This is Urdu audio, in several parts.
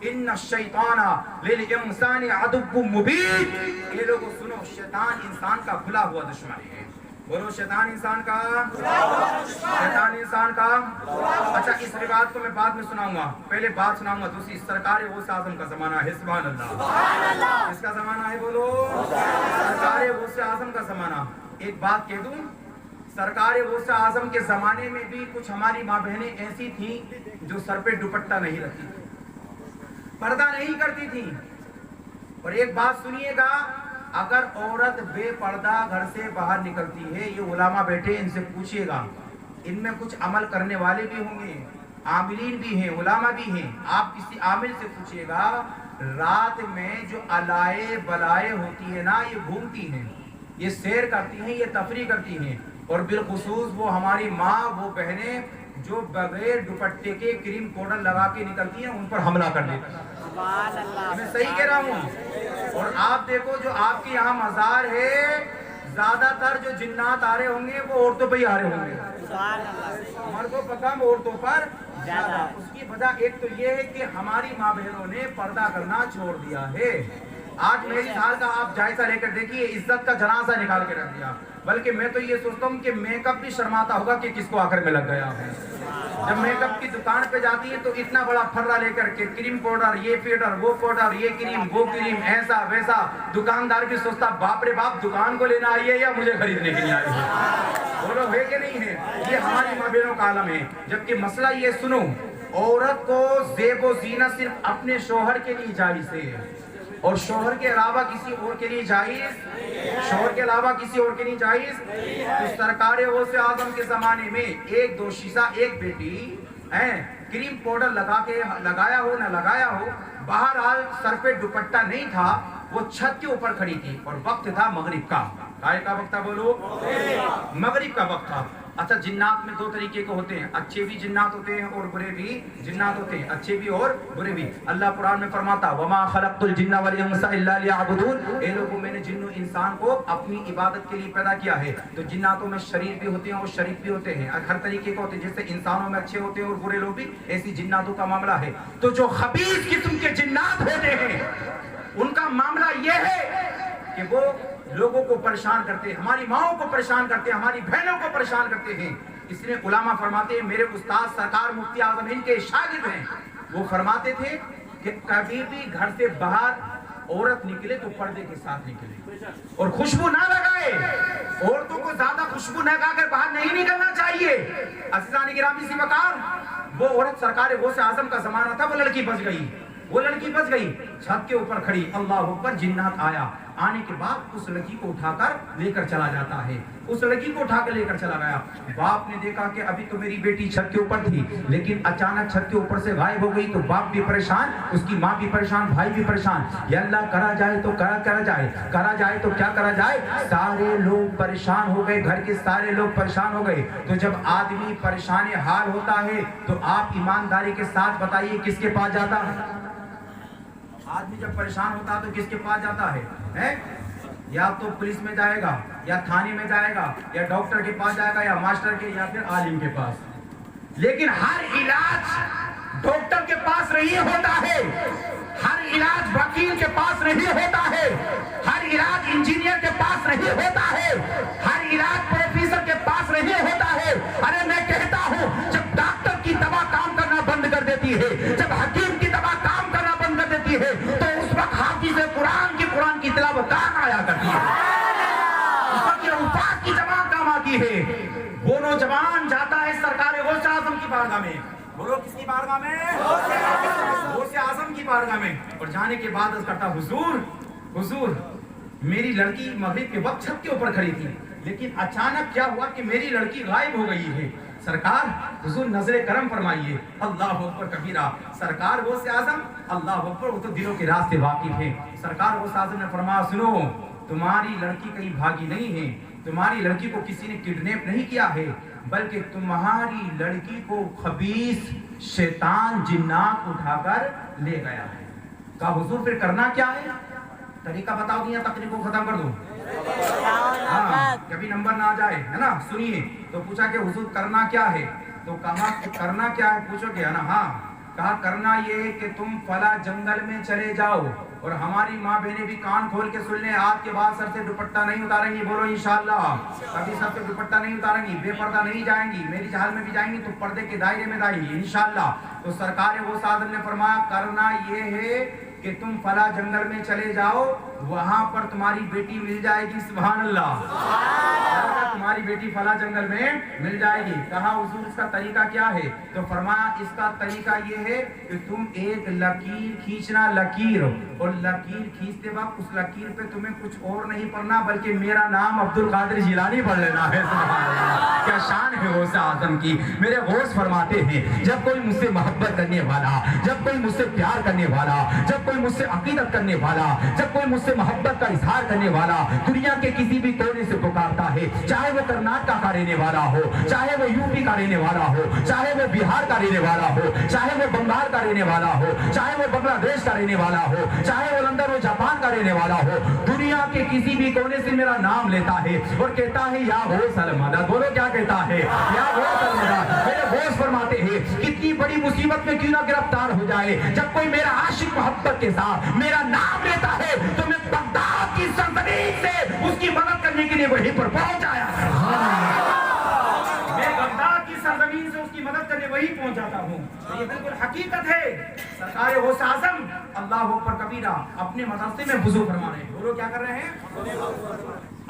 ان الشیطان للانسان عدو مبین. یہ لوگوں سنو، شیطان انسان کا کھلا ہوا دشمن ہے. بولو شیطان انسان کا، شیطان انسان کا. اچھا اس روایت کو میں بعد میں سناؤں گا، پہلے بات سناؤں گا. دوسری سرکار غوث اعظم کا زمانہ ہے. سبحان اللہ. کس کا زمانہ ہے؟ بولو سرکار غوث اعظم کا زمانہ. ایک بات کہہ دوں، سرکار غوث اعظم کے زمانے میں بھی کچھ ہماری ماں بہنیں ایسی تھیں جو سر پہ دوپٹہ نہیں رکھتی تھی، پردہ نہیں کرتی تھی. اور ایک بات سنیے گا، اگر عورت بے پردہ گھر سے باہر نکلتی ہے، یہ علماء بیٹھے ان سے پوچھئے گا، ان میں کچھ عمل کرنے والے بھی ہوں گے، عاملین بھی ہیں، علماء بھی ہیں. آپ کسی عامل سے پوچھئے گا، رات میں جو علائے بلائے ہوتی ہے نا، یہ گھومتی ہیں، یہ سیر کرتی ہیں، یہ تفریح کرتی ہیں. اور بالخصوص وہ ہماری ماں، وہ بہنیں جو بغیر دوپٹے کے کریم پاؤڈر لگا کے نکلتی ہیں، ان پر حملہ کر دیتی ہیں. میں صحیح کہہ رہا ہوں. اور آپ دیکھو جو آپ کے یہاں مزار ہے، زیادہ تر جو جنات آ رہے ہوں گے وہ عورتوں پہ ہی آ رہے ہوں گے، مردوں پر کم، عورتوں پر زیادہ. اس کی وجہ ایک تو یہ ہے کہ ہماری ماں بہنوں نے پردہ کرنا چھوڑ دیا ہے. آج میری حال کا آپ جائزہ لے کر دیکھیے، عزت کا جنازہ نکال کے رکھ دیا. بلکہ میں تو یہ سوچتا ہوں کہ میک اپ بھی شرماتا ہوگا کہ کس کو آخر میں لگ گیا ہے. جب میک اپ کی دکان پہ جاتی ہے تو اتنا بڑا پھرا لے کر کے کریم پاؤڈر، یہ پاؤڈر، وہ پاؤڈر، یہ کریم، وہ کریم، ایسا ویسا. دکاندار بھی سوچتا باپ رے باپ دکان کو لینا آئی ہے یا مجھے خریدنے کے لیے آئی ہے. وہ لوگ ہے کہ نہیں ہے؟ یہ ہماری ماں بہنوں کا عالم ہے. جبکہ مسئلہ یہ سنو، عورت کو زیب و زینت صرف اپنے شوہر کے لیے جائز ہے، اور شوہر کے علاوہ کسی اور کے لیے جائز، شوہر کے علاوہ کسی اور کے لیے جائز. تو سرکار غوث اعظم کے زمانے میں ایک دوشیزہ، ایک بیٹی کریم پاؤڈر لگایا ہو نہ لگایا ہو، بہرحال سر پہ دوپٹہ نہیں تھا، وہ چھت کے اوپر کھڑی تھی اور وقت تھا مغرب کا. کائے کا وقت تھا؟ بولو مغرب کا وقت تھا. اچھا جنات میں دو طریقے کے ہوتے ہیں، اچھے بھی جنات ہوتے ہیں اور برے بھی جنات ہوتے ہیں، اچھے بھی اور برے بھی. اللہ قرآن میں فرماتا وما خلقت الجن والانس الا لیعبدون. اے لوگوں میں نے جن و انسان کو اپنی عبادت کے لیے پیدا کیا ہے. تو جناتوں میں شریر بھی ہوتے ہیں اور شریف بھی ہوتے ہیں، ہر طریقے کے ہوتے ہیں. جیسے انسانوں میں اچھے ہوتے ہیں اور برے لوگ بھی، ایسی جناتوں کا معاملہ ہے. تو جو خبیث قسم کے جنات ہوتے ہیں ان کا معاملہ یہ ہے کہ وہ لوگوں کو پریشان کرتے ہیں، ہماری ماؤں کو پریشان کرتے ہیں، ہماری بہنوں کو پریشان کرتے ہیں. اس لیے علماء فرماتے ہیں، میرے استاد سرکار مفتی اعظم ہند کے شاگرد ہیں، وہ فرماتے تھے کہ کبھی بھی گھر سے باہر عورت نکلے تو پردے کے ساتھ نکلے اور خوشبو نہ لگائے. عورتوں کو زیادہ خوشبو نہ لگا کر باہر نہیں نکلنا چاہیے. عزیزان گرامی سی وقار، وہ عورت سرکار غوث اعظم کا زمانہ تھا، وہ لڑکی بچ گئی، وہ لڑکی بچ گئی، چھت کے اوپر کھڑی، اللہ اکبر. جنات آیا، آنے کے بعد اس لڑکی کو اٹھا کر لے کر چلا جاتا ہے. اس لڑکی کو اٹھا کر لے کر چلا گیا. باپ نے دیکھا کہ ابھی تو میری بیٹی چھت کے اوپر تھی، لیکن اچانک چھت کے اوپر سے غائب ہو گئی. تو باپ بھی پریشان، اس کی ماں بھی پریشان، بھائی بھی پریشان. یا اللہ کرا جائے تو کرا جائے تو کیا کرا جائے. سارے لوگ پریشان ہو گئے، گھر کے سارے لوگ پریشان ہو گئے. تو جب آدمی پریشان حال ہوتا ہے تو آپ ایمانداری کے ساتھ بتائیے کس کے پاس جاتا ہے؟ آدمی جب پریشان ہوتا ہے تو کس کے پاس جاتا ہے؟ یا تو پولیس میں جائے گا، یا تھانے میں جائے گا، یا ڈاکٹر کے پاس جائے گا، یا ماسٹر کے، یا پھر عالم کے پاس. لیکن ہر علاج ڈاکٹر کے پاس نہیں ہوتا ہے، ہر علاج وکیل کے پاس نہیں ہوتا ہے، ہر علاج انجینئر کے پاس نہیں ہوتا ہے، ہر علاج پروفیسر کے پاس نہیں ہوتا ہے. ارے میں کہتا ہوں جب ڈاکٹر کی دوا کام کرنا بند کر دیتی ہے، جب حکیم کی دوا کام کرنا بند کر دیتی ہے، تو اس وقت حافظ قرآن کی تلاوت کام آیا کرتی ہے، اس وقت یہ الفاظ کی جماعت کام آتی ہے. وہ نوجوان جاتا ہے سرکار غوث اعظم کی بارگاہ میں. بولو کس کی بارگاہ میں؟ غوث اعظم کی بارگاہ میں. اور جانے کے بعد اس کرتا حضور میری لڑکی مغرب کے وقت چھت کے اوپر کھڑی تھی، لیکن اچانک کیا ہوا کہ میری لڑکی غائب ہو گئی ہے. سرکار حضور نظر کرم فرمائیے. اللہ اکبر کبیرہ. سرکار غوث اعظم، اللہ اکبر، وہ تو دلوں کے راز سے واقف ہے. سرکار غوث اعظم نے فرمایا سنو، تمہاری لڑکی کہیں بھاگی نہیں ہے، تمہاری لڑکی کو کسی نے کڈنیپ نہیں کیا ہے، بلکہ تمہاری لڑکی کو خبیث شیطان جنات اٹھا کر لے گیا ہے. کہا حضور پھر کرنا کیا ہے؟ طریقہ بتاؤ دیا، تقریر کو ختم کر دو. ہاں کبھی نمبر نہ آ جائے، ہے نا. سنیے. تو پوچھا کہ حضور کرنا کیا ہے؟ تو کہا کرنا کیا ہے پوچھو گے، ہے نا. ہاں کہا کرنا یہ کہ تم فلاں جنگل میں چلے جاؤ، اور ہماری ماں بہنیں بھی کان کھول کے سن لیں، آج کے بعد سر سے دوپٹہ نہیں اتاریں گی، بولو انشاءاللہ کبھی سر سے دوپٹہ نہیں اتاریں گی، بے پردہ نہیں جائیں گی، میری جہل میں بھی جائیں گی تو پردے کے دائرے میں جائیں گی انشاءاللہ۔ تو سرکار غوث اعظم نے فرمایا کرنا یہ ہے کہ تم فلاں جنگل میں چلے جاؤ، وہاں پر تمہاری بیٹی مل جائے گی، سبحان اللہ، تمہاری بیٹی فلاں جنگل میں مل جائے گی۔ کہا حضور اس کا طریقہ کیا ہے؟ تو فرمایا اس کا طریقہ یہ ہے کہ تم ایک لکیر کھینچنا، لکیر، اور لکیر کھینچتے وقت اس لکیر پہ تمہیں کچھ اور نہیں پڑھنا بلکہ میرا نام عبد القادر جیلانی پڑھ لینا ہے، سبحان اللہ۔ کیا شان ہے غوث اعظم کی۔ میرے غوث فرماتے ہیں جب کوئی مجھ سے محبت کرنے والا، جب کوئی مجھ سے پیار کرنے والا، جب کوئی مجھ سے عقیدت کرنے والا، جب کوئی مجھ سے محبت کا اظہار کرنے والا دنیا کے کسی بھی کونے سے پکارتا ہے، چاہے وہ کرناٹکا کا رہنے والا ہو، چاہے وہ یو پی کا رہنے والا ہو، چاہے وہ بہار کا رہنے والا ہو، چاہے وہ بنگال کا رہنے والا ہو، چاہے وہ بنگلہ دیش کا رہنے والا ہو، چاہے وہ لندن و جاپان کا رہنے والا ہو، دنیا کے کسی بھی کونے سے میرا نام لیتا ہے اور کہتا ہے یا غوث المدد، بولو کیا کہتا ہے؟ یا غوث المدد۔ میرے غوث فرماتے ہیں کتنی بڑی مصیبت میں کیوں نہ گرفتار ہو جائے، جب کوئی میرا عاشق محبت کے ساتھ میرا نام لیتا ہے تو میں بغداد کی سرزمین سے اس کی مدد کرنے کے لیے وہیں پر پہنچ آیا، میں بغداد کی سرزمین سے اس کی مدد کرنے وہیں پہنچ جاتا ہوں۔ یہ بالکل حقیقت ہے۔ سرکار غوث اعظم اللہ اکبر کبیرہ اپنے مدرسے میں وضو فرما رہے ہیں، بولو کیا کر رہے ہیں؟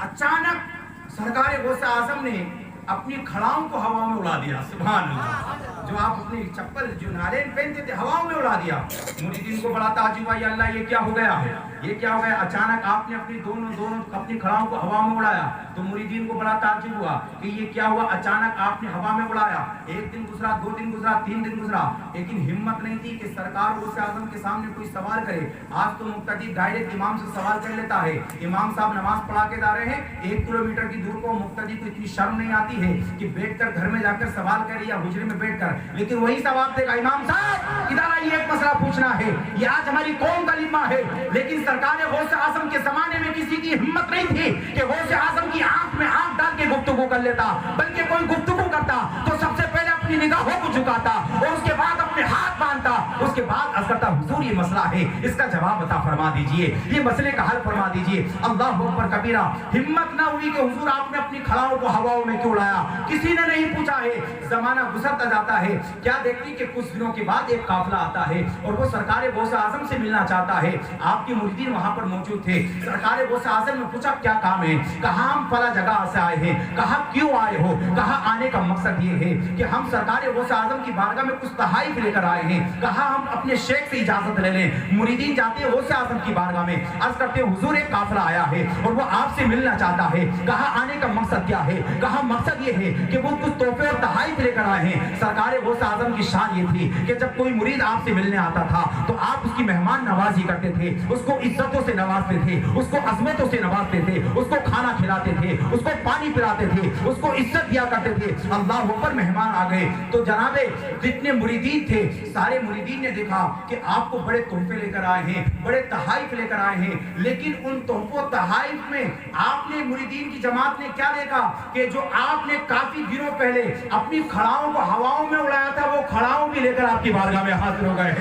اچانک سرکار غوث اعظم نے اپنی کھڑاؤں کو ہوا میں اڑا دیا، سبحان اللہ۔ جو آپ اپنی چپل جو نالین پہنتے تھے ہواؤں میں اڑا دیا۔ مریدین کو بڑا تعجب ہوا، یا اللہ یہ کیا ہو گیا ہے، یہ کیا ہو گیا؟ اچانک آپ نے اپنی دونوں اپنی کھڑاؤں کو ہوا میں اڑایا تو مریدین کو بڑا تعجب ہوا کہ یہ کیا ہوا، اچانک آپ نے ہوا میں اڑایا۔ ایک دن گزرا، 2 دن گزرا، 3 دن گزرا، لیکن ہمت نہیں تھی کہ سرکار غوث اعظم کے سامنے کوئی سوال کرے۔ آج تو مقتدی ڈائریکٹ امام سے سوال کر لیتا ہے، امام صاحب نماز پڑھا کے جا رہے ہیں 1 کلومیٹر کی دور کو، مقتدی کو اتنی شرم نہیں آتی ہے کہ بیٹھ کر گھر میں جا کر سوال کرے یا حجرے میں بیٹھ کر، لیکن وہی سوال دے گا امام صاحب ادھر آئیے ایک مسئلہ پوچھنا ہے، یہ آج ہماری قوم کا لمحہ ہے۔ لیکن سرکار غوث اعظم کے زمانے میں کسی کی ہمت نہیں تھی کہ غوث اعظم کی آنکھ میں آنکھ ڈال کے گفتگو کر لیتا، بلکہ کوئی گفتگو کرتا تو سب سے پہلے اپنی نگاہوں کو جھکاتا اور اس کے بعد اپنے ہاتھ باندھتا، اس کے بعد عرض کرتا حضور یہ مسئلہ ہے، اس کا جواب عطا فرما دیجئے، یہ مسئلے کا حل فرما دیجئے۔ اللہ اکبر کبیرہ، ہمت نہ ہوئی کہ حضور آپ نے اپنی کھڑاؤں کو ہواؤں میں کیوں اڑایا، کسی نے نہیں پوچھا ہے۔ زمانہ گزرتا جاتا ہے، کیا دیکھتی کہ کچھ دنوں کے بعد ایک قافلہ آتا ہے اور وہ سرکار غوث اعظم سے ملنا چاہتا ہے۔ آپ کے مریدین وہاں پر موجود تھے۔ سرکار غوث اعظم نے پوچھا کیا کام ہے؟ کہا ہم فلاں جگہ سے آئے ہیں۔ کہا کیوں آئے ہو؟ کہا آنے کا مقصد یہ ہے کہ ہم سرکار غوث اعظم کی بارگاہ میں کچھ تحائف لے کر آئے ہیں۔ کہا ہم اپنے شیخ سے اجازت لے لیں۔ مریدین جاتے ہیں غوث اعظم کی بارگاہ میں، عرض کرتے ہیں حضور ایک قافلہ آیا ہے اور وہ آپ سے ملنا چاہتا ہے۔ کہا آنے کا مقصد کیا ہے؟ کہا مقصد یہ ہے کہ وہ کچھ تحفے اور تحائف لے کر آئے ہیں۔ سرکار غوث اعظم کی شان یہ تھی کہ جب کوئی مرید آپ سے ملنے آتا تھا تو آپ اس کی مہمان نوازی کرتے تھے، اس کو عزتوں سے نوازتے تھے، اس کو عظمتوں سے نوازتے تھے، اس کو کھانا کھلاتے تھے، اس کو پانی پلاتے تھے، اس کو عزت دیا کرتے تھے۔ اللہ اوپر مہمان آ گئے تو جناب جتنے مریدین تھے سارے مریدین نے دیکھا کہ آپ کو بڑے تحفے لے کر آئے ہیں، بڑے تحائف لے کر آئے ہیں، لیکن ان تحفوں تحائف میں آپ نے مریدین کی جماعت نے کیا دیکھا کہ جو آپ نے کافی دنوں پہلے اپنی کھڑاؤں کو ہواؤں میں اڑایا تھا وہ کھڑاؤں بھی لے کر آپ کی بارگاہ میں حاضر ہو گئے۔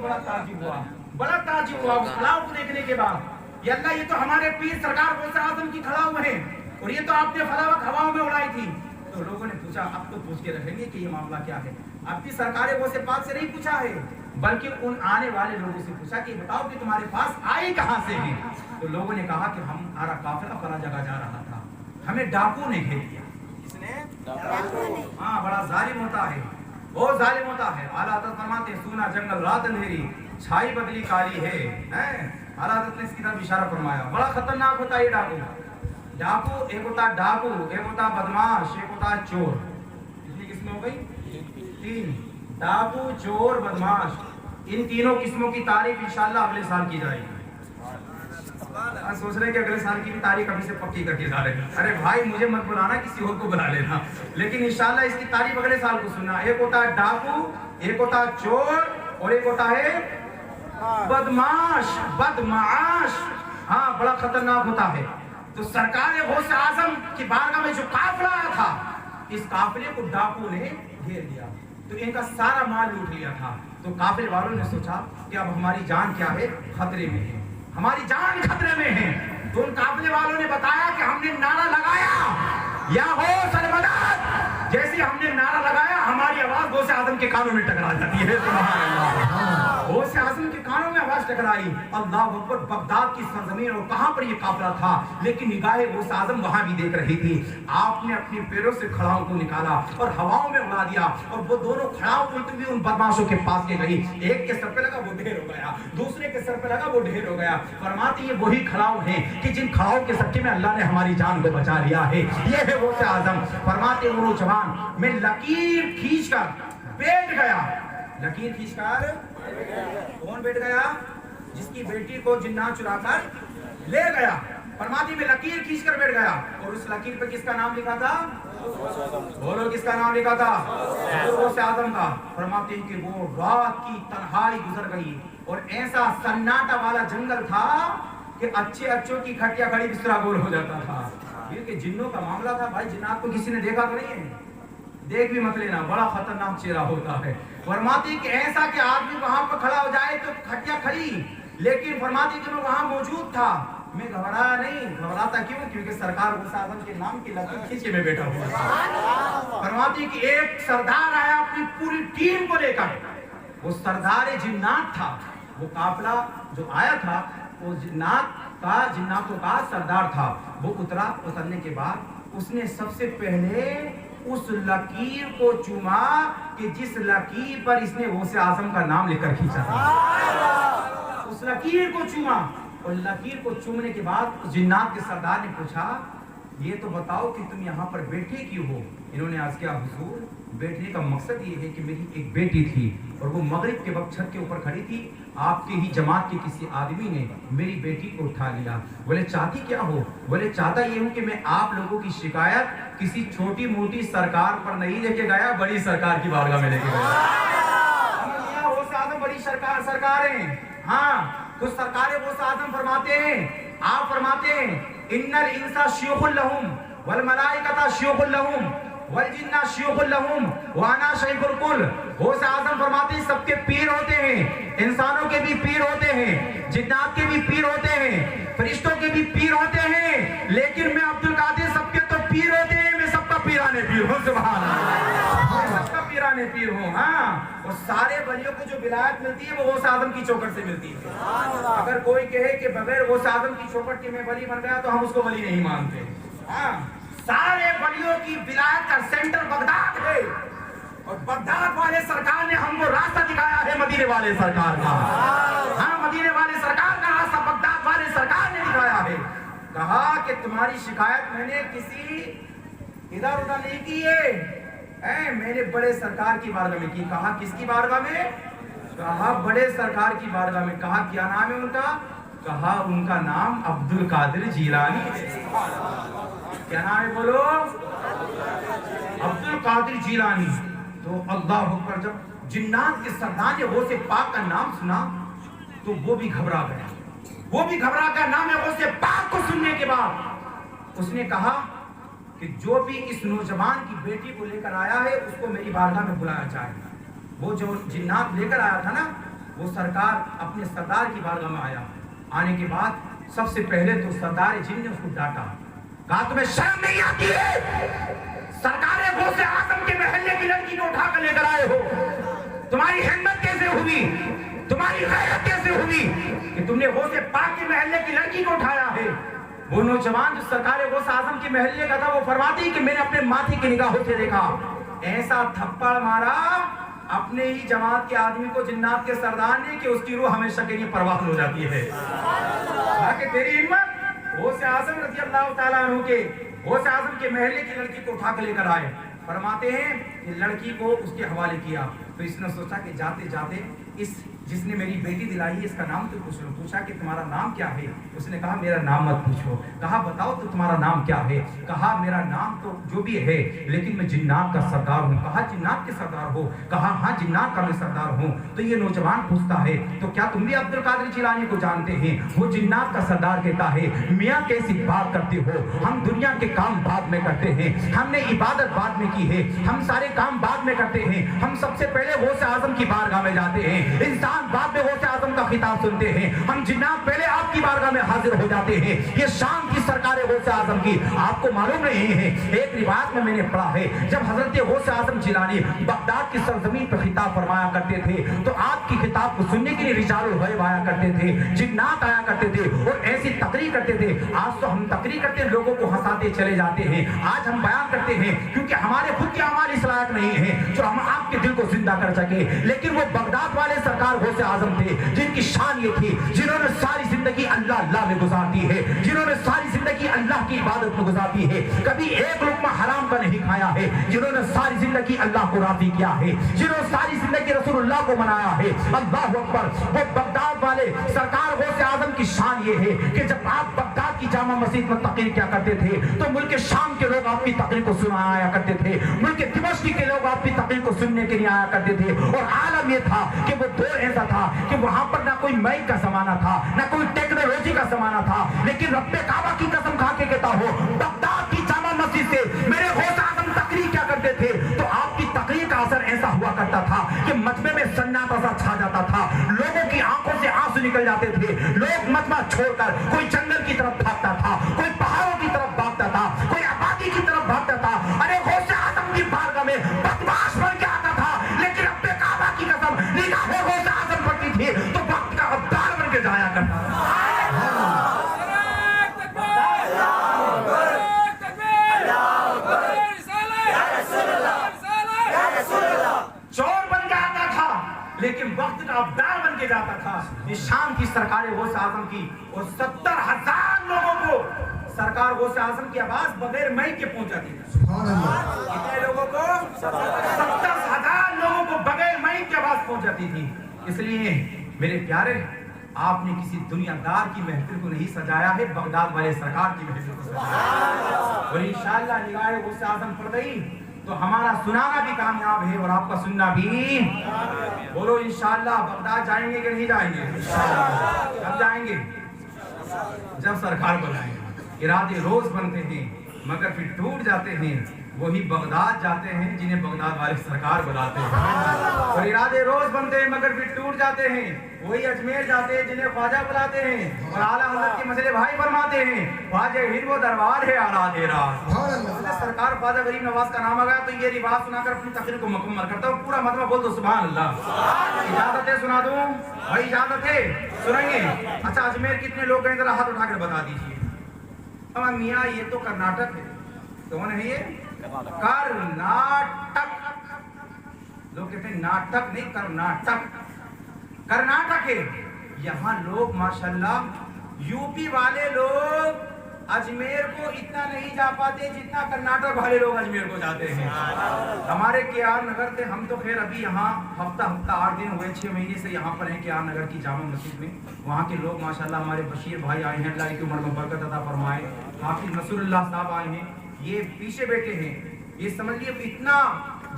بڑا تعجب ہوا، بڑا تعجب ہوا اس کھڑاؤں کو دیکھنے کے بعد، یا اللہ یہ تو ہمارے پیر سرکار غوث اعظم کی کھڑاؤں ہے اور یہ تو آپ نے فلاں وقت ہواؤں میں اڑائی تھی۔ تو لوگوں نے پوچھا اب تو پوچھ کے رکھیں گے کہ یہ معاملہ کیا ہے۔ اب بھی سرکار غوث پاک سے نہیں پوچھا ہے بلکہ ان آنے والے لوگوں سے پوچھا کہ بتاؤ کہ تمہارے پاس آئے کہاں سے ہیں؟ تو لوگوں نے کہا کہ ہمارا قافلہ فلاں جگہ جا رہا تھا، ہمیں ڈاکو نے گھیر لیا۔ کس نے؟ ہاں، بڑا ظالم ہوتا ہے، بہت ظالم ہوتا ہے۔ اعلیٰ حضرت فرماتے ہیں سونا جنگل رات اندھیری چھائی بدلی کالی ہے۔ اعلیٰ حضرت نے اس کی طرف اشارہ فرمایا، بڑا خطرناک ہوتا ہے یہ ڈاکو۔ ڈاکو ایک ہوتا ڈاکو، ایک ہوتا بدماش، ایک ہوتا چور۔ کتنی قسمیں ہو گئی؟ 3۔ ڈاکو، چور، بدماش، ان تینوں قسموں کی تعریف انشاءاللہ اگلے سال کی جائے گی۔ سوچ رہے کہ اگلے سال کی بھی تاریخ ابھی سے پکی کر کے جا رہے ہیں۔ ارے بھائی مجھے مت بلانا، کسی اور کو بلا لینا، لیکن انشاءاللہ اس کی تعریف اگلے سال کو سننا۔ ایک ہوتا ہے ڈاکو، ایک ہوتا ہے چور اور ایک ہوتا ہے بدماش، بدمعاش۔ ہاں، بڑا خطرناک ہوتا ہے۔ تو سرکار غوث اعظم کی بارگاہ میں جو قافلہ آیا تھا اس قافلے کو ڈاکو نے گھیر لیا۔ تو ان کا سارا مال لوٹ لیا تھا. تو قافلے والوں نے سوچا کہ اب ہماری جان کیا ہے؟ خطرے میں ہے, ہماری جان خطرے میں ہے. تو ان قافلے والوں نے بتایا کہ ہم نے نعرہ لگایا یا غوث المدد. جیسے ہم نے نعرہ لگایا ہماری آواز غوث اعظم کے کانوں میں ٹکرا جاتی ہے. سبحان اللہ. غوث اعظم کے کانوں میں آواز ٹکرائی. اللہ اکبر. بغداد کی سرزمین اور کہاں پر یہ قافلہ تھا, لیکن نگاہ غوث اعظم وہاں بھی دیکھ رہی تھی. آپ نے اپنے پیروں سے کھڑاؤں کو نکالا اور ہواؤں میں اڑا دیا, اور وہ دونوں کھڑاؤں اڑتے ہوئے ان بدماشوں کے پاس کے گئی. ایک کے سر پہ لگا وہ ڈھیر ہو گیا, دوسرے کے سر پہ لگا وہ ڈھیر ہو گیا. فرماتی یہ وہی کھڑاؤ ہیں کہ جن کھڑاؤں کے صدقے میں اللہ نے ہماری جان کو بچا لیا ہے. یہ ہے غوث اعظم. فرماتے وہ نوجوان میں لکیر کھینچ کر بیٹھ گیا. لکیر کھینچ کر کون بیٹھ گیا؟ جس کی بیٹی کو جنات چرا کر لے گیا. فرماتی میں لکیر کھینچ کر بیٹھ گیا. اور اس لکیر پہ کس کا نام لکھا تھا؟ بولو کس کا نام لکھا تھا؟ غوث اعظم کا. فرماتے ہیں کہ وہ رات کی تنہائی گزر گئی اور ایسا سناٹا والا جنگل تھا کہ اچھے اچھوں کی کھٹیا کھڑی بسترا گول ہو جاتا تھا. یہ کہ جنوں کا معاملہ تھا بھائی. جنات کو کسی نے دیکھا تو نہیں ہے, دیکھ بھی مت لینا, بڑا خطرناک چہرہ ہوتا ہے. فرماتی کہ ایسا کہ آدمی وہاں پر کھڑا ہو جائے تو کھٹیا کھڑی, لیکن فرماتی کہ میں وہاں موجود تھا. میں گھبرایا نہیں. گھبراتا کیوں؟ کیونکہ سرکار غوث اعظم کے نام کی لکیر کھینچ کے میں بیٹھا ہوا تھا. فرماتی کہ ایک سردار آیا اپنی پوری ٹیم کو لے کر. وہ سردار جنات تھا. وہ قافلہ جو آیا تھا وہ جناتوں کا سردار تھا. وہ اترا. اترنے کے بعد اس نے سب سے پہلے اس لکیر کو چوما کہ جس لکیر پر اس نے غوث اعظم کا نام لے کر کھینچا تھا. اس لکیر کو چوما. اور لکیر کو چومنے کے بعد جنات کے سردار نے پوچھا یہ تو بتاؤ کہ تم یہاں پر بیٹھے کیوں ہو؟ انہوں نے عرض کیا حضور بیٹھنے کا مقصد یہ ہے کہ میری ایک بیٹی تھی اور وہ مغرب کے وقت چھت کے اوپر کھڑی تھی. آپ کی ہی جماعت کے کسی آدمی نے میری بیٹی کو اٹھا لیا. بولے چاہتی کیا ہو؟ بولے چاہتا یہ ہوں کہ میں آپ لوگوں کی شکایت کسی چھوٹی موٹی سرکار پر نہیں لے کے گیا, بڑی سرکار کی بارگاہ میں لے کے گیا. غوث اعظم بڑی سرکاریں. ہاں کچھ سرکاریں غوث اعظم فرماتے ہیں, آپ فرماتے ہیں ان الانس شیوخ لہم والملائکۃ شیوخ لہم والجن شیوخ لہم وانا شیخ الکل. غوث اعظم فرماتے ہیں سب کے پیر ہوتے ہیں, انسانوں کے بھی پیر ہوتے ہیں, جنات کے بھی پیر ہوتے ہیں, فرشتوں کے بھی پیر ہوتے ہیں, لیکن میں عبد القادر سب کے تو پیر ہوتے ہیں. میں سب کا پیرانے پیر ہوں. سبحان اللہ. سب کا پیرانے پیر ہوں. ہاں اور سارے ولیوں کو جو ولایت ملتی ہے وہ غوث اعظم کی چوکھٹ سے ملتی ہے. اگر کوئی کہے کہ بغیر غوث اعظم کی چوکھٹ کے میں ولی بن گیا تو ہم اس کو ولی نہیں مانتے. ہاں سارے ولیوں کی ولایت کا سینٹر بغداد ہے, اور بغداد والے سرکار نے ہم کو راستہ دکھایا ہے مدینے والے سرکار کا. ہاں مدینے والے سرکار کا راستہ بغداد والے سرکار نے دکھایا ہے. کہا کہ تمہاری شکایت میں نے کسی ادھر ادھر نہیں کی ہے, میں نے بڑے سرکار کی بارگاہ میں کی. کہا کس کی بارگاہ میں؟ کہا بڑے سرکار کی بارگاہ میں. کہا کیا نام ہے ان کا؟ کہا ان کا نام عبد القادر جیلانی ہے. کیا نام ہے بولو؟ عبد القادر جیلانی. تو اللہ اکبر. جب جنات کے سردار نے غوث پاک کا نام سنا تو وہ بھی گھبرا گیا. وہ بھی گھبرا گیا. نام غوث پاک کو سننے کے بعد اس نے کہا کہ جو بھی اس نوجوان کی بیٹی کو لے کر آیا ہے اس کو میری بارگاہ میں بلایا جائے. وہ جو جنات لے کر آیا تھا نا وہ سرکار اپنے سردار کی بارگاہ میں آیا. آنے کے بعد سب سے پہلے تو سردار جن نے اس کو ڈانٹا. کہا تمہیں شرم نہیں آتی ہے؟ سرکار غوث اعظم کے محلے کی لڑکی کو اٹھا کر لے کر آئے ہو. تمہاری ہمت کیسے ہوئی, تمہاری غیرت کیسے ہوئی کہ تم نے غوث پاک کے محلے کی لڑکی کو اٹھایا ہے؟ وہ نوجوان جو سرکار غوث اعظم کے محلے کا تھا وہ فرماتی کہ میں نے اپنے ماتھے کی نگاہوں سے دیکھا, ایسا تھپڑ مارا اپنے ہی جماعت کے آدمی کو جنات کے سردار نے کہ اس کی روح ہمیشہ کے لیے پرواز ہو جاتی ہے. کہ تیری ہمت. غوث اعظم رضی اللہ تعالیٰ عنہ کے غوث اعظم کے محلے کی لڑکی کو اٹھا کر لے کر آئے. فرماتے ہیں کہ لڑکی کو اس کے حوالے کیا تو اس نے سوچا کہ جاتے جاتے جس نے میری بیٹی دلائی ہے اس کا نام تو پوچھ لو. پوچھا کہ تمہارا نام کیا ہے؟ اس نے کہا میرا نام مت پوچھو. کہا بتاؤ تو تمہارا نام کیا ہے؟ کہا میرا نام تو جو بھی ہے لیکن میں جنات کا سردار ہوں. کہا جنات کے سردار ہو؟ کہا ہاں جنات کا میں سردار ہوں. تو یہ نوجوان پوچھتا ہے تو کیا تم بھی عبد القادر جیلانی کو جانتے ہیں؟ وہ جنات کا سردار کہتا ہے میاں کیسی بات کرتے ہو، ہم دنیا کے کام بعد میں کرتے ہیں، ہم نے عبادت بعد میں کی ہے، ہم سارے کام بعد میں کرتے ہیں، ہم سب سے پہلے غوث اعظم کی بارگاہ میں جاتے ہیں، انسان بعد میں غوث اعظم کا خطاب سنتے ہیں، ہم جنات پہلے آپ کی بارگاہ میں حاضر ہو جاتے ہیں. یہ شان کی سرکار غوث اعظم کی آپ کو معلوم نہیں ہے. ایک روایت میں نے پڑھا ہے جب حضرت غوث اعظم جیلانی بغداد کی سرزمین پر خطاب فرمایا کرتے تھے تو آپ کی خطاب کو سننے کے لیے رجال الغیب آیا کرتے تھے، جنات آیا کرتے تھے اور ایسی تقریر کرتے تھے. آج تو ہم تقریر کرتے ہیں، لوگوں کو ہنساتے چلے جاتے ہیں. آج ہم بیان کرتے ہیں کیونکہ ہمارے خود کے اعمال اس لائق نہیں ہیں جو ہم آپ کے دل کو زندہ کر سکے. لیکن وہ بغداد والے سرکار غوث اعظم تھے جن کی شان یہ تھی، جنہوں نے ساری زندگی اللہ میں گزار دی ہے، جنہوں نے ساری زندگی اللہ کی عبادت میں گزار دی ہے، کبھی ایک لقمہ حرام کا نہیں کھایا ہے، جنہوں نے ساری زندگی اللہ کو راضی کیا ہے، جنہوں نے ساری زندگی رسول اللہ کو منایا ہے. اللہ اکبر. وہ بغداد والے سرکار غوث اعظم کی شان یہ ہے کہ جب آپ بغداد کی جامع مسجد میں تقریر کیا کرتے تھے تو ملک شام کے لوگ آپ کی تقریر کو سنا آیا کرتے تھے، ملک دمشق کے لوگ آپ کی تقریر کو سننے کے لیے آیا کرتے تھے. اور عالم یہ تھا کہ وہ دور ایسا تھا کہ وہاں پر نہ کوئی مائک کا زمانہ تھا نہ کوئی ٹیکنالوجی کا زمانہ تھا، لیکن رب کعبہ کی قسم کھا کے کہتا ہوں بغداد کی جامع مسجد سے میرے غوث اعظم تقریر کیا کرتے تھے تو آپ کی تقریر کا اثر ایسا ہوا کرتا تھا کہ مجمع میں سناٹا سا چھا جاتا تھا، لوگوں کی آنکھوں سے آنسو نکل جاتے تھے، لوگ مجمع چھوڑ کر کوئی جنگل کی طرف بھاگتا تھا، کوئی پہاڑوں کی طرف بھاگتا تھا، کوئی آبادی کی طرف بھاگتا تھا. ارے غوث اعظم کی بارگاہ میں بدماش بن کے آتا تھا لیکن رب کعبہ کی قسم نگاہ غوث اعظم پڑتی تھی تو وقت کا غدار بن کے جایا کرتا تھا. چور بن کے آتا تھا لیکن وقت کا ابدار بن کے جاتا تھا. یہ شان کی سرکار غوث اعظم کی. اور 70,000 لوگوں کو سرکار غوث اعظم کی آواز بغیر مائک کے پہنچ جاتی تھی. کتنے لوگوں کو؟ 70,000 لوگوں کو بغیر مائک کی آواز پہنچ جاتی تھی. اس لیے میرے پیارے آپ نے کسی دنیا دار کی محفل کو نہیں سجایا ہے، بغداد والے سرکار کی محفل کو سجایا ہے. اور انشاءاللہ نگاہ غوث اعظم پڑ گئی تو ہمارا سنانا بھی کامیاب ہے اور آپ کا سننا بھی. بولو انشاءاللہ. بغداد جائیں گے کہ نہیں جائیں گے؟ کب جائیں گے؟ جب سرکار بلائیں گے. ارادے روز بنتے ہیں مگر پھر ٹوٹ جاتے ہیں. وہی بغداد جاتے ہیں جنہیں بغداد والے سرکار بلاتے ہیں. اور ارادے روز بنتے ہیں مگر پھر ٹوٹ جاتے ہیں. وہی اجمیر جاتے ہیں جنہیں خواجہ بلاتے ہیں. اور اعلیٰ حضرت کے مسئلے بھائی فرماتے ہیں خواجہ ہند وہ دربار ہے اعلیٰ دیرا. سرکار خواجہ غریب نواز کا نام آ گیا تو یہ رواج سنا کر اپنی تقریر کو مکمل کرتا ہوں. پورا مطلب بول دو سبحان اللہ. اجازت ہے سنا دوں بھائی؟ اجازت ہے؟ سنیں گے؟ اچھا اجمیر کتنے لوگ ہیں ذرا ہاتھ اٹھا کر بتا دیجیے. میاں یہ تو کرناٹک ہے. کون ہے یہ؟ کرناٹک. لوگ کہتے ہیں ناٹک نہیں، کرناٹک. کرناٹک ہے. یہاں لوگ ماشاءاللہ یو پی والے لوگ اجمیر کو اتنا نہیں جا پاتے جتنا کرناٹک والے لوگ اجمیر کو جاتے ہیں. ہمارے کے آر نگر تھے، ہم تو خیر ابھی یہاں ہفتہ 8 دن ہوئے، 6 مہینے سے یہاں پر ہیں کے آر نگر کی جامع مسجد میں. وہاں کے لوگ ماشاءاللہ ہمارے بشیر بھائی آئے ہیں، اللہ کی عمر میں برکت عطا فرمائے. حافظ نصر اللہ صاحب آئے ہیں، یہ پیچھے بیٹھے ہیں. یہ سمجھ لیے اتنا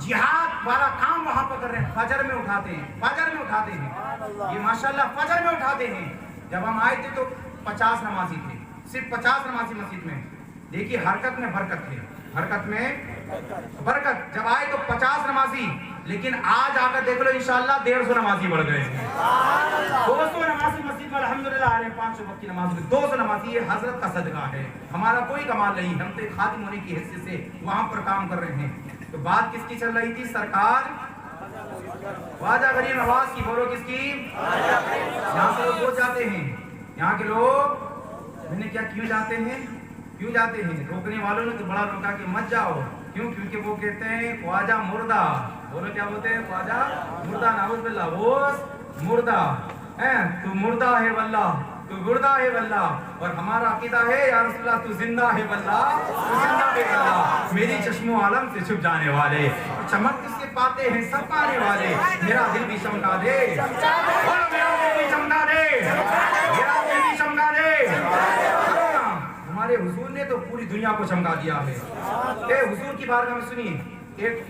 جہاد والا کام وہاں پر کر رہے ہیں. فجر میں اٹھاتے ہیں، فجر میں اٹھاتے ہیں. یہ ماشاءاللہ فجر میں اٹھاتے ہیں. جب ہم آئے تھے تو 50 نمازی تھے، صرف 50 نمازی مسجد میں. دیکھیے حرکت میں برکت ہے، حرکت میں برکت. جب آئے تو 50 نمازی، لیکن آج آ کر دیکھ لو انشاءاللہ 150 نمازی بڑھ گئے ہیں. 200 نمازی مسجد میں الحمدللہ آ رہے ہیں. 500 وقت کی نماز میں 200 نمازی. یہ حضرت کا صدقہ ہے، ہمارا کوئی کمال نہیں. ہم تو خادم ہونے کی حیثیت سے وہاں پر کام کر رہے ہیں. تو بات کس کی چل رہی تھی؟ سرکار خواجہ غریب نواز کی. بولو کس کی؟ یہاں سے لوگ جاتے ہیں، یہاں کے لوگ میں نے کیا کیوں جاتے ہیں؟ کیوں جاتے ہیں؟ روکنے والوں نے تو بڑا روکا کہ مت جاؤ. کیوں؟ کیونکہ وہ کہتے ہیں خواجہ مردہ. بولو کیا بولتے ہیں؟ خواجہ مردہ. نعوذ باللہ. وہ مردہ ہے، تو مردہ ہے واللہ. تو مردہ ہے واللہ، اور ہمارا عقیدہ ہے یا رسول اللہ تو زندہ ہے واللہ، تو زندہ ہے واللہ، میری چشم و عالم سے چھپ جانے والے، چمک کس کے پاتے ہیں سب پانے والے، میرا دل بھی چمکا دے، اور میرا دل بھی چمکا دے، میرا دل بھی چمکا دے۔ ہمارے حضور نے تو پوری دنیا کو چمکا دیا ہے۔ اے حضور کی بارگاہ میں سنیے،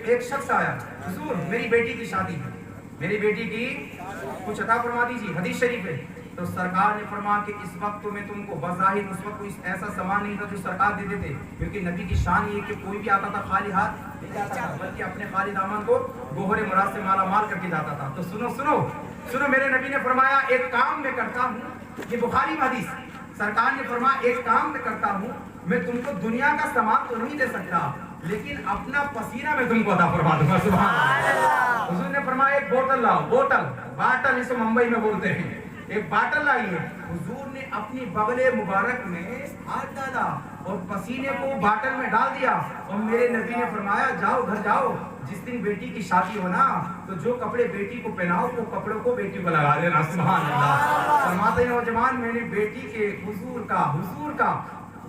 ایک شخص آیا، حضور میری بیٹی کی شادی ہے، میری بیٹی کی کچھ عطا فرما دیجیے، حدیث شریف ہے۔ تو سرکار نے فرمایا کہ اس وقت میں تم کو بظاہر اس وقت کوئی ایسا سامان نہیں تھا جو سرکار دیتے تھے، کیونکہ نبی کی شان یہ کہ کوئی بھی آتا تھا خالی ہاتھ نہیں جاتا تھا، بلکہ اپنے خالی دامن کو گوہر مراد سے مالا مال کر کے جاتا تھا۔ تو سنو میرے نبی نے فرمایا ایک کام میں کرتا ہوں، یہ بخاری میں حدیث، سرکار نے فرمایا ایک کام میں کرتا ہوں، میں تم کو دنیا کا سامان تو نہیں دے سکتا لیکن اپنا پسینہ میں تم کو عطا فرما دوں گا۔ سبحان اللہ۔ حضور نے فرمایا ایک بوتل لاؤ، باٹل اسے ممبئی میں بولتے ہیں، ایک باٹل لائیے۔ حضور نے اپنی بغل مبارک میں ہاتھ ڈالا اور پسینے کو باٹل میں ڈال دیا، اور میرے نبی نے فرمایا جاؤ گھر جاؤ، جس دن بیٹی کی شادی ہو نا تو جو کپڑے بیٹی کو پہناؤ وہ کپڑوں کو بیٹی کو لگا دینا۔ سبحان اللہ۔ فرماتے ہیں نوجوان میں نے بیٹی کے حضور کا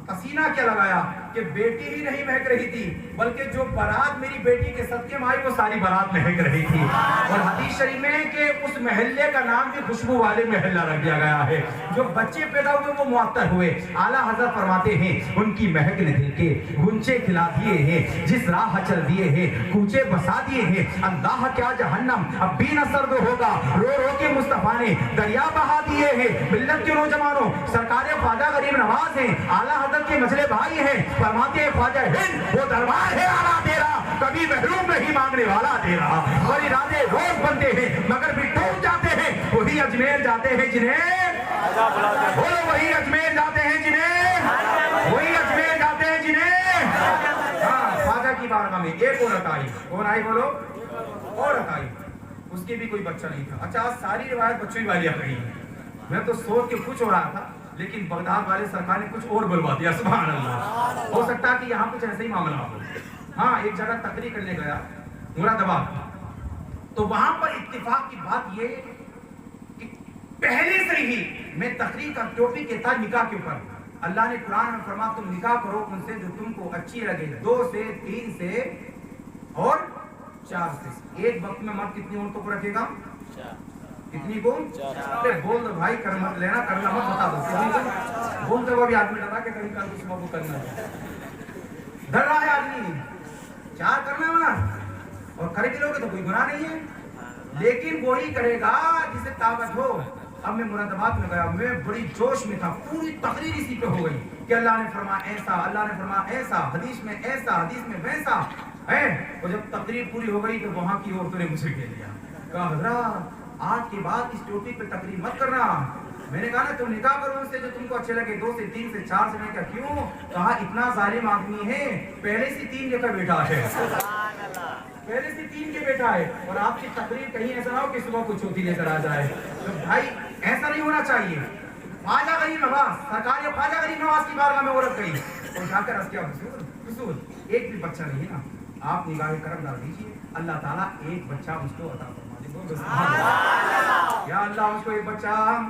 پسینہ کیا لگایا کہ بیٹی ہی نہیں مہک رہی تھی بلکہ جو بارات میری بیٹی کے صدقے میں آئی وہ ساری بارات مہک رہی تھی۔ اور حدیث شریف میں ہے کہ اس محلے کا نام بھی خوشبو والے محلہ رکھ دیا گیا ہے، جو بچے پیدا ہوئے وہ معطر ہوئے۔ اعلیٰ حضرت فرماتے ہیں ان کی مہک نے دل کے گنچے کھلا دیے ہیں، جس راہ چل دیے ہیں کوچے بسا دیے ہیں، اللہ کیا جہنم اب بھی نہ سرد ہوگا، رو رو کے مصطفیٰ نے دریا بہا دیے ہیں۔ ملت کے نوجوانوں سرکار خواجہ غریب نواز ہیں، اعلیٰ حضرت کے مجلے بھائی ہیں، فرماتے ہیں خواجہ ہند وہ دربار ہے اعلیٰ تیرا، کبھی محروم نہیں مانگنے والا تیرا، اور ارادے روز بنتے ہیں مگر بھی ٹوٹ جاتے ہیں، وہی اجمیر جاتے ہیں جنہیں بولو، وہی اجمیر جاتے ہیں جنہیں، وہی اجمیر جاتے ہیں جنہیں۔ ہاں خواجہ کی بارگاہ میں ایک عورت آئی، کون آئی بولو؟ عورت آئی، اس کے بھی کوئی بچہ نہیں تھا۔ اچھا آج ساری روایت بچوں والی آ رہی ہے، میں تو سوچ کے کچھ ہو رہا تھا لیکن بغداد والے سرکار نے کچھ اور بلوا دیا۔ سبحان اللہ۔ ہو سکتا ہے کہ یہاں کچھ ایسے ہی معاملہ ہو۔ ہاں ایک جگہ تقریر کرنے گیا مراد آباد، تو وہاں پر اتفاق کی بات یہ کہ پہلے سے ہی میں تقریر کا ٹاپک کے تھا نکاح کے اوپر۔ اللہ نے قرآن میں فرمایا تم نکاح کرو ان سے جو تم کو اچھی لگے، 2 سے 3 سے اور 4 سے۔ ایک وقت میں مرد کتنی عورتوں کو رکھے گا؟ کتنی کو؟ بول دو بھائی، کر مت لینا، کرنا مت بتا دو۔ بولتے وہ بھی آدمی ڈرا کہ کہیں کل کچھ کو کرنا ہے، ڈر رہا ہے آدمی، 4 کرنا ہے اور کر بھی لوگے تو کوئی گناہ نہیں ہے، لیکن وہی کرے گا جسے طاقت ہو۔ اب میں مراد آباد میں گیا، میں بڑی جوش میں تھا، پوری تقریر اسی پہ ہو گئی کہ اللہ نے فرمایا ایسا، اللہ نے فرمایا ایسا، حدیث میں ایسا، حدیث میں ویسا ہے۔ اور جب تقریر پوری ہو گئی تو وہاں کی عورتوں نے مجھے کہہ دیا، کہا حضرات آج کے بعد اس ٹاپک پہ تقریر مت کرنا۔ میں نے کہا نا تم نکاح کرو ان سے جو تم کو اچھے لگے، 2 سے 3 سے 4 سے۔ میں کہا کیوں؟ کہا اتنا ظالم آدمی ہے پہلے سے 3 لے کر بیٹھا ہے، پہلے سے 3 کے بیٹھا ہے، اور آپ کی تقریر کہیں ایسا نہ ہو کہ صبح کچھ ہوتی لے کر آ جائے۔ تو بھائی ایسا نہیں ہونا چاہیے۔ خواجہ غریب نواز، سرکار خواجہ غریب نواز کی بارگاہ میں عورت گئی اور جا کر عرض کیا حضور ایک بھی بچہ نہیں ہے نا، آپ نگاہ کرم ڈال دیجیے، اللہ تعالیٰ ایک بچہ مجھ کو عطا فرما دے۔ یا اللہ مجھ کو ایک بچہ،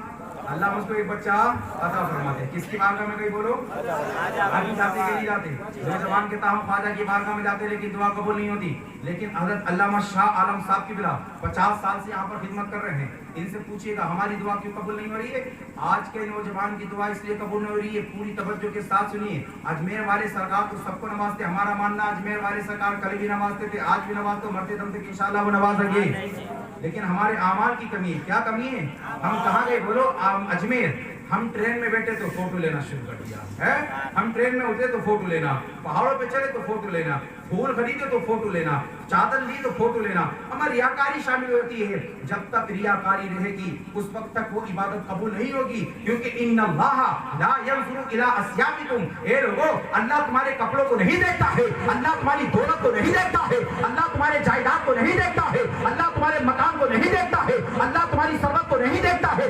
اللہ مجھ کو ایک بچہ عطا فرما دے۔ کس کی بارگاہ میں گئی بولو؟ ابھی جاتے کہ نہیں جاتے؟ نوجوان کے تاہم خواجہ کی بارگاہ میں جاتے لیکن دعا قبول نہیں ہوتی۔ لیکن حضرت علامہ شاہ عالم صاحب کی بلا 50 سال سے یہاں پر خدمت کر رہے ہیں، ان سے پوچھئے گا ہماری دعا کیوں قبول نہیں ہو رہی ہے؟ آج کے نوجوان کی دعا اس لیے قبول نہیں ہو رہی ہے، پوری توجہ کے ساتھ سنیے۔ اجمیر والے سرکار تو سب کو نوازتے، ہمارا ماننا اجمیر والے سرکار کل بھی نوازتے تھے، آج بھی نوازتے، مرتے دم تک انشاءاللہ وہ نوازیں گے، لیکن ہمارے اعمال کی کمی ہے۔ کیا کمی ہے؟ ہم کہاں گئے بولو؟ اجمیر۔ ہم ٹرین میں بیٹھے تو فوٹو لینا شروع کر دیا ہے، ہم ٹرین میں اترے تو فوٹو لینا، پہاڑوں پہ چلے تو فوٹو لینا، پھول خریدے تو فوٹو لینا، چادر لی تو فوٹو لینا۔ ہماری ریاکاری شامل ہوتی ہے، جب تک ریاکاری رہے گی اس وقت تک وہ عبادت قبول نہیں ہوگی، کیونکہ ان اللہ لا ينظر الى اثيابكم، اے لوگو اللہ تمہارے کپڑوں کو نہیں دیکھتا ہے، اللہ تمہاری دولت کو نہیں دیکھتا ہے، اللہ تمہارے جائیداد کو نہیں دیکھتا ہے، اللہ تمہارے مکان کو نہیں دیکھتا ہے، اللہ تمہاری ثروت کو نہیں دیکھتا ہے،